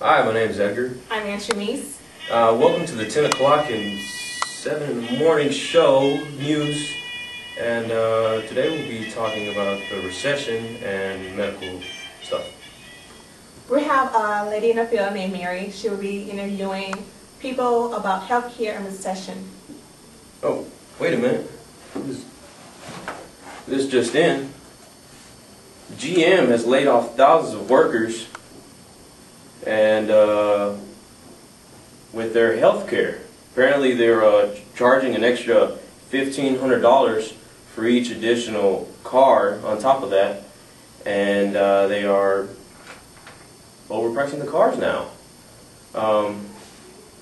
Hi, my name is Edgar. I'm Aunt Shanice. Welcome to the 10 o'clock and 7 in the morning show news. And today we'll be talking about the recession and medical stuff. We have a lady in the field named Mary. She will be interviewing people about healthcare and recession. Oh, wait a minute. This just in. GM has laid off thousands of workers and with their health care. Apparently they're charging an extra $1,500 for each additional car on top of that, and they are overpricing the cars now. Oh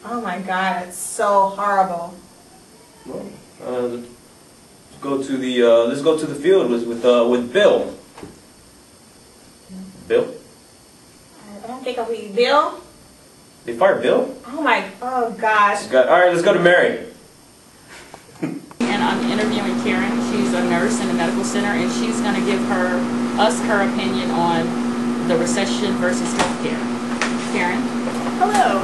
my God, it's so horrible. Well, let's go to the field with Bill. Bill? I don't think I'll be Bill. They fired Bill? Oh gosh. All right, let's go to Mary. And I'm interviewing Karen. She's a nurse in a medical center, and she's going to give us her opinion on the recession versus healthcare. Karen? Hello.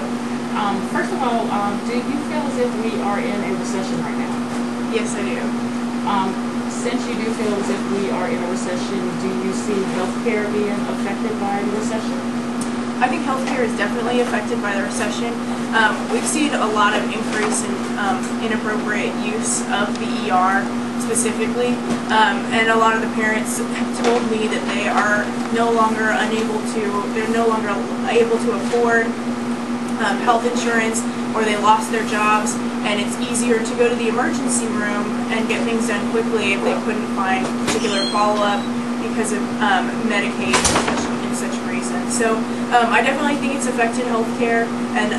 First of all, do you feel as if we are in a recession right now? Yes, I do. Since you do feel as if we are in a recession, do you see healthcare being affected by the recession? I think healthcare is definitely affected by the recession. We've seen a lot of increase in inappropriate use of the ER specifically, and a lot of the parents have told me that they are no longer able to afford health insurance, or they lost their jobs, and it's easier to go to the emergency room and get things done quickly if they couldn't find particular follow-up because of Medicaid and such reasons. So I definitely think it's affected healthcare, and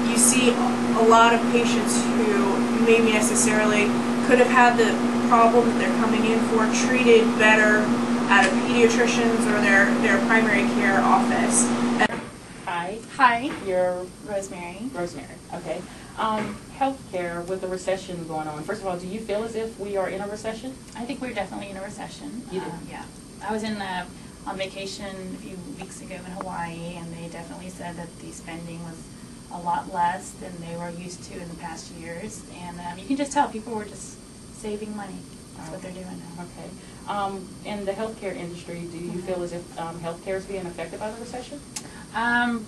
you see a lot of patients who maybe necessarily could have had the problem that they're coming in for treated better at a pediatrician's or their primary care office. Hi. Hi. You're Rosemary. Rosemary. Okay. Healthcare with the recession going on. First of all, do you feel as if we are in a recession? I think we're definitely in a recession. You do? Yeah. I was on vacation a few weeks ago in Hawaii, and they definitely said that the spending was a lot less than they were used to in the past years. And you can just tell people were just saving money. That's what they're doing now. Okay. In the healthcare industry, do you feel as if healthcare is being affected by the recession?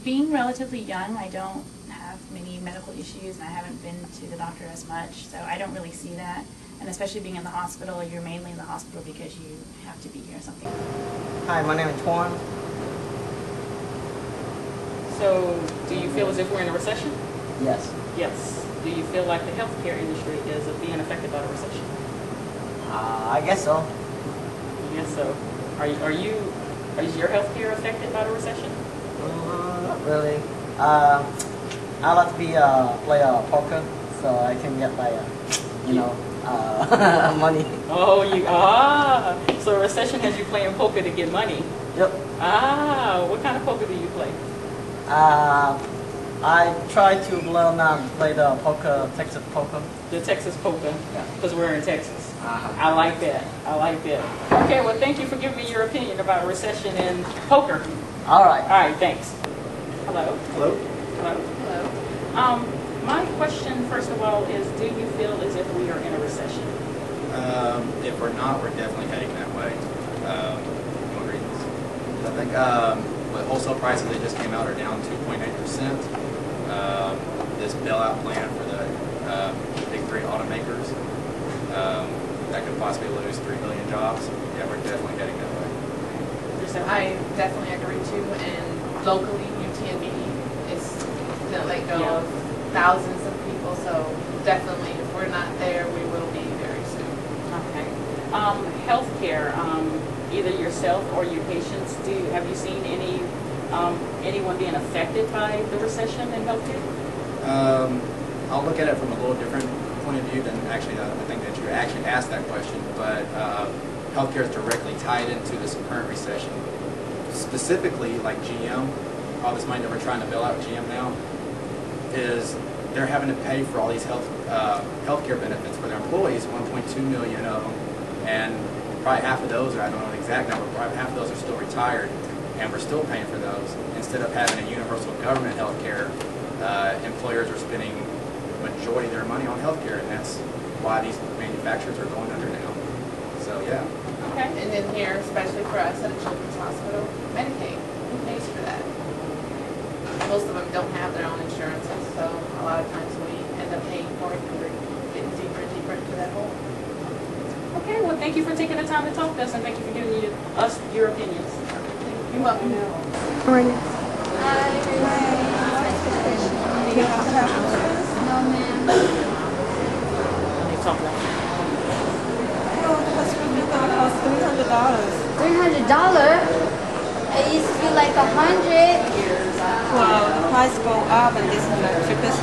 Being relatively young, I don't have many medical issues, and I haven't been to the doctor as much, so I don't really see that. And especially being in the hospital, you're mainly in the hospital because you have to be here or something. Hi, my name is Juan. So, do you feel as if we're in a recession? Yes. Yes. Do you feel like the healthcare industry is being affected by the recession? I guess so. Yes, so. Is your healthcare affected by the recession? Not really. I like to play poker, so I can get my, money. Oh, so recession has you playing poker to get money? Yep. What kind of poker do you play? I try to learn play the poker, Texas poker. The Texas poker? Yeah. Because we're in Texas. I like that. I like that. Okay, well, thank you for giving me your opinion about recession and poker. All right. All right, thanks. Hello? Hello? Hello? Hello. My question, first of all, is do you feel as if we are in a recession? If we're not, we're definitely heading that way. One reasons. I think with wholesale prices, they just came out, are down 2.8%. This bailout plan for the big three automakers, that could possibly lose 3 million jobs. Yeah, we're definitely heading that way. I definitely agree too, and locally UTMB is going to let go of thousands of people, so definitely if we're not there, we will be very soon. Okay. Healthcare, either yourself or your patients, have you seen anyone being affected by the recession in healthcare? I'll look at it from a little different point of view than actually I think that you actually asked that question, but healthcare is directly tied into this current recession. Specifically, like GM, all this money that we're trying to bail out GM now, is they're having to pay for all these healthcare benefits for their employees, 1.2 million of them, and probably half of those, or I don't know the exact number, probably half of those are still retired. and we're still paying for those. Instead of having a universal government health care, employers are spending the majority of their money on health care, and that's why these manufacturers are going under now. So yeah. Okay. And then here, especially for us at a children's hospital, Medicaid, who pays for that? Most of them don't have their own insurances, so a lot of times we end up paying for it and we're getting deeper and deeper into that hole. Okay, well, thank you for taking the time to talk to us, and thank you for giving us your opinions. You're welcome. No, ma'am. Talk about $300? It used to be like 100. Well, the price go up, and this is the cheapest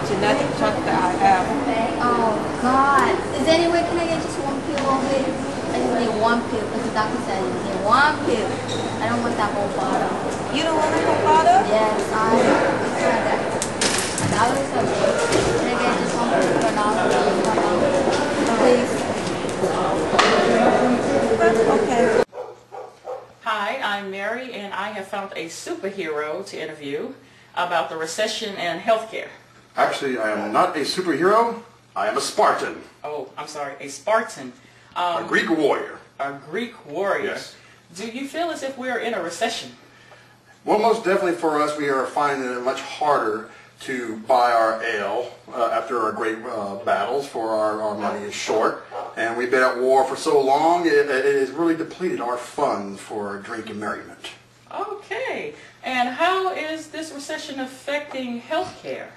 genetic truck that I have. Oh God! Is there any way can I get just one pill of it? I just need one pill because the doctor said I just need one pill. I don't want that whole bottle. You don't want a whole bottle? Yes, I tried that. $1 is okay. Can I get just one pill for $1? Please. Okay. Hi, I'm Mary, and I have found a superhero to interview about the recession and healthcare. Actually, I am not a superhero. I am a Spartan. Oh, I'm sorry, a Spartan. A Greek warrior. A Greek warrior. Yes. Do you feel as if we are in a recession? Well, most definitely for us, we are finding it much harder to buy our ale after our great battles, for our money is short. And we've been at war for so long, it has really depleted our funds for drink and merriment. Okay. And how is this recession affecting healthcare?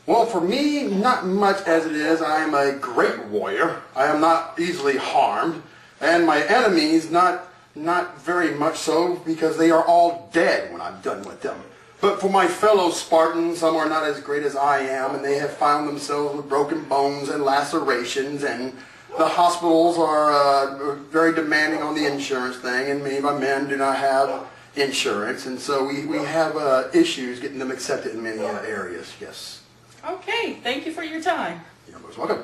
Well, for me, not much as it is. I am a great warrior. I am not easily harmed. And my enemies, not very much so, because they are all dead when I'm done with them. But for my fellow Spartans, some are not as great as I am, and they have found themselves with broken bones and lacerations, and the hospitals are very demanding on the insurance thing, and many of my men do not have insurance, and so we have issues getting them accepted in many areas, yes. Okay, thank you for your time. You're most welcome.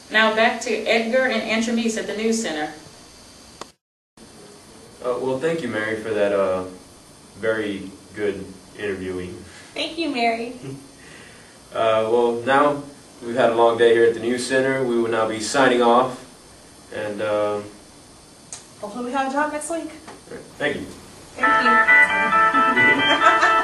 Now back to Edgar and Antramise at the News Center. Well, thank you, Mary, for that very good interviewing. Thank you, Mary. Well, now we've had a long day here at the News Center. We will now be signing off, and Hopefully we have a job next week. thank you. Thank you.